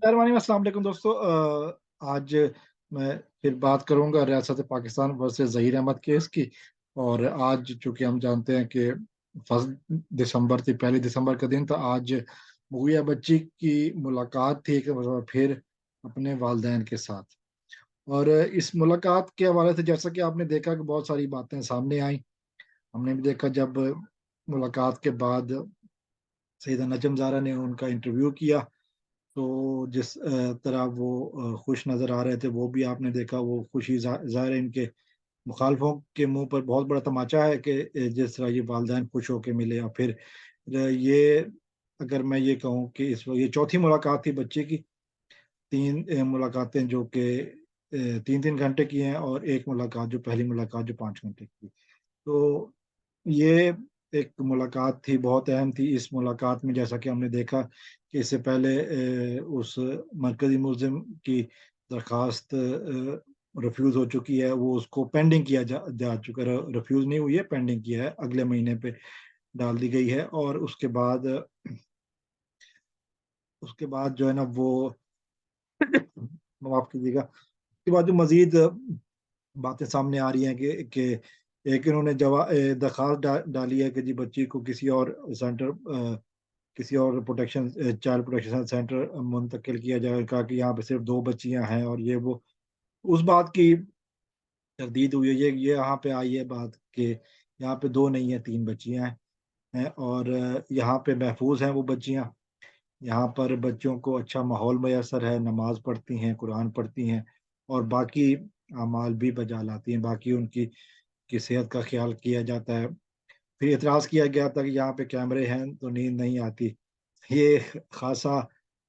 मेहरबानी, अस्सलाम वालेकुम दोस्तों। आज मैं फिर बात करूंगा रियासत पाकिस्तान वर्सेस ज़हीर अहमद केस की। और आज चूंकि हम जानते हैं कि 1 दिसंबर थी, 1 दिसंबर का दिन था आज। मुगिया बच्ची की मुलाकात थी एक बार फिर अपने वालदैन के साथ। और इस मुलाकात के हवाले से जैसा कि आपने देखा कि बहुत सारी बातें सामने आई। हमने भी देखा जब मुलाकात के बाद सईदा नजम ज़ारा ने उनका इंटरव्यू किया, तो जिस तरह वो खुश नज़र आ रहे थे, वो भी आपने देखा। वो खुशी ज़ाहिर है इनके मुखालफों के मुंह पर बहुत बड़ा तमाचा है कि जिस तरह ये वालदैन खुश होके मिले। और फिर ये, अगर मैं ये कहूँ कि इस ये चौथी मुलाकात थी बच्चे की। तीन मुलाकातें जो कि 3-3 घंटे की हैं, और एक मुलाकात जो पहली मुलाकात जो 5 घंटे की। तो ये एक मुलाकात थी, बहुत अहम थी। इस मुलाकात में जैसा कि हमने देखा कि इससे पहले उस मरकज़ी मुल्ज़िम की दरख्वास्त रिफ्यूज़ हो चुकी है। वो उसको पेंडिंग किया जा चुका है, रिफ्यूज़ नहीं हुई है, पेंडिंग किया है, अगले महीने पे डाल दी गई है। और उसके बाद जो है ना वो माफ़ कीजिएगा, उसके बाद जो मज़ीद बातें सामने आ रही हैं कि एक इन्होंने दरख्वास्त डाली है कि जी बच्ची को किसी और चाइल्ड प्रोटेक्शन सेंटर मुंतकिल किया जाए। कहा कि यहाँ पे सिर्फ 2 बच्चियाँ हैं, और ये वो उस बात की तरदीद हुई है। ये यहाँ पे आई है बात कि यहाँ पे 2 नहीं है, 3 बच्चियाँ हैं, और यहाँ पे महफूज हैं वो बच्चियाँ। यहाँ पर बच्चों को अच्छा माहौल मैसर है, नमाज पढ़ती हैं, कुरान पढ़ती हैं, और बाकी अमाल भी बजा लाती हैं। बाकी उनकी की सेहत का ख्याल किया जाता है। फिर एतराज़ किया गया था कि यहाँ पे कैमरे हैं तो नींद नहीं आती। ये खासा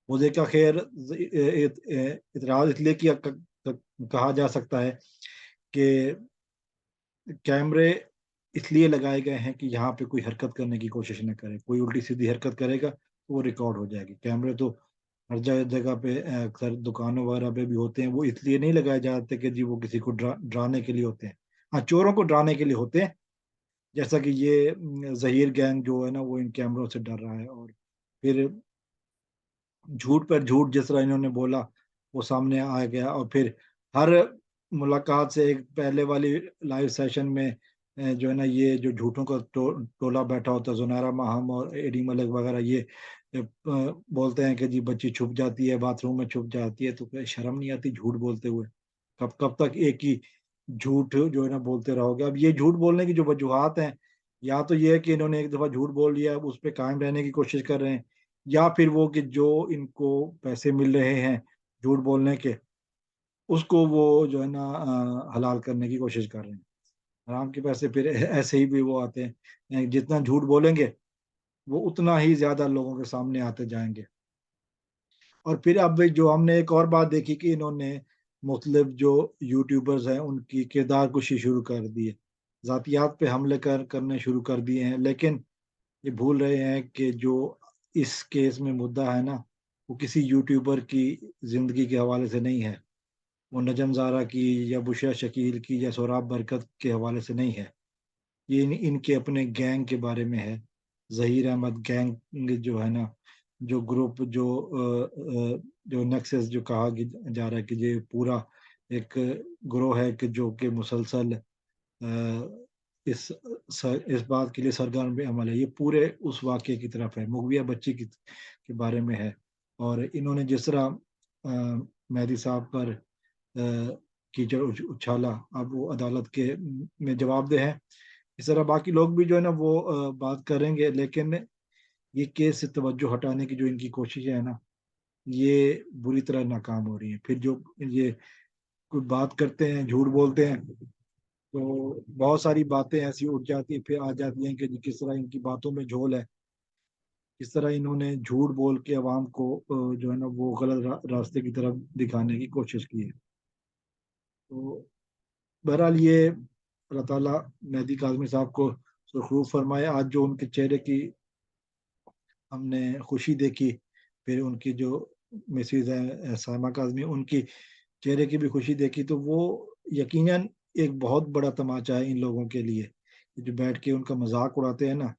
मुझे का खैर एतराज़ इसलिए किया कहा जा सकता है कि कैमरे इसलिए लगाए गए हैं कि यहाँ पे कोई हरकत करने की कोशिश न करे। कोई उल्टी-सीधी हरकत करेगा तो वो रिकॉर्ड हो जाएगी। कैमरे तो हर जगह पे अक्सर दुकानों वगैरह पे भी होते हैं। वो इसलिए नहीं लगाए जाते कि जी वो किसी को डराने के लिए होते हैं। हाँ, चोरों को डराने के लिए होते हैं। जैसा कि ये ज़हीर गैंग जो है ना वो इन कैमरों से डर रहा है। और फिर झूठ पर झूठ जिस तरह इन्होंने बोला, वो सामने आ गया। और फिर हर मुलाकात से एक पहले वाली लाइव सेशन में जो है ना ये जो झूठों का टोला बैठा होता है, ज़ुनैरा माहम और एडी मलिक वगैरह, ये बोलते हैं कि जी बच्ची छुप जाती है, बाथरूम में छुप जाती है। तो क्या शर्म नहीं आती झूठ बोलते हुए? कब कब तक एक ही झूठ जो है ना बोलते रहोगे? अब ये झूठ बोलने की जो वजूहात हैं, या तो ये है कि इन्होंने एक दफ़ा झूठ बोल लिया, अब उस पे कायम रहने की कोशिश कर रहे हैं, या फिर वो कि जो इनको पैसे मिल रहे हैं झूठ बोलने के, उसको वो जो है ना हलाल करने की कोशिश कर रहे हैं। हराम के पैसे फिर ऐसे ही भी वो आते हैं। जितना झूठ बोलेंगे, वो उतना ही ज़्यादा लोगों के सामने आते जाएँगे। और फिर अब जो हमने एक और बात देखी कि इन्होंने मुख्तलिफ जो यूट्यूबर्स हैं, उनकी किरदार कुशी शुरू कर दी है। ज़ातियात पे हमले करने शुरू कर दिए हैं। लेकिन ये भूल रहे हैं कि जो इस केस में मुद्दा है ना, वो किसी यूट्यूबर की ज़िंदगी के हवाले से नहीं है। वो नजम ज़ारा की या बुशरा शकील की या सोहराब बरकत के हवाले से नहीं है। ये इनके अपने गैंग के बारे में है। ज़हीर अहमद गैंग जो है ना, जो ग्रुप जो नेक्सस जो कहा कि जा रहा है कि ये पूरा एक गिरोह है कि जो कि मुसलसल इस बात के लिए सरगर्म अमल है। ये पूरे उस वाक़ये की तरफ है, मुगविया बच्ची के बारे में है। और इन्होंने जिस तरह मेहदी साहब पर कीचड़ उछाला, अब वो अदालत के में जवाबदेह हैं। इस तरह बाकी लोग भी जो है ना वो बात करेंगे। लेकिन ये केस से तवज्जो हटाने की जो इनकी कोशिशें हैं ना, ये बुरी तरह नाकाम हो रही हैं। फिर जो ये कोई बात करते हैं, झूठ बोलते हैं, तो बहुत सारी बातें ऐसी उठ जाती फिर आ जाती हैं कि जी किस तरह इनकी बातों में झोल है, किस तरह इन्होंने झूठ बोल के अवाम को जो है ना वो गलत रास्ते की तरफ दिखाने की कोशिश की है। तो बहरहाल ये अल्लाह ताला मेहदी काज़मी साहब को सुरखरूफ फरमाए। आज जो उनके चेहरे की हमने खुशी देखी, फिर उनकी जो मिसेज़ हैं साइमा काज़मी, उनकी चेहरे की भी खुशी देखी, तो वो यकीनन एक बहुत बड़ा तमाचा है इन लोगों के लिए। जो बैठ के उनका मज़ाक उड़ाते हैं ना,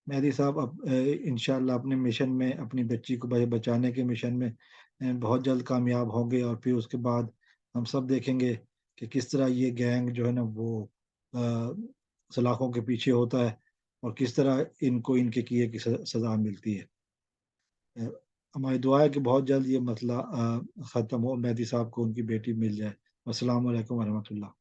मेहदी साहब अब इंशाल्लाह अपने मिशन में, अपनी बच्ची को बचाने के मिशन में बहुत जल्द कामयाब होंगे, और फिर उसके बाद हम सब देखेंगे कि किस तरह ये गैंग जो है ना वो अ, सलाखों के पीछे होता है, और किस तरह इनको इनके किए की सज़ा मिलती है। अ, हमारी दुआ है कि बहुत जल्द ये मसला ख़त्म हो, मेहदी साहब को उनकी बेटी मिल जाए। अस्सलाम वालेकुम वरहमतुल्लाह।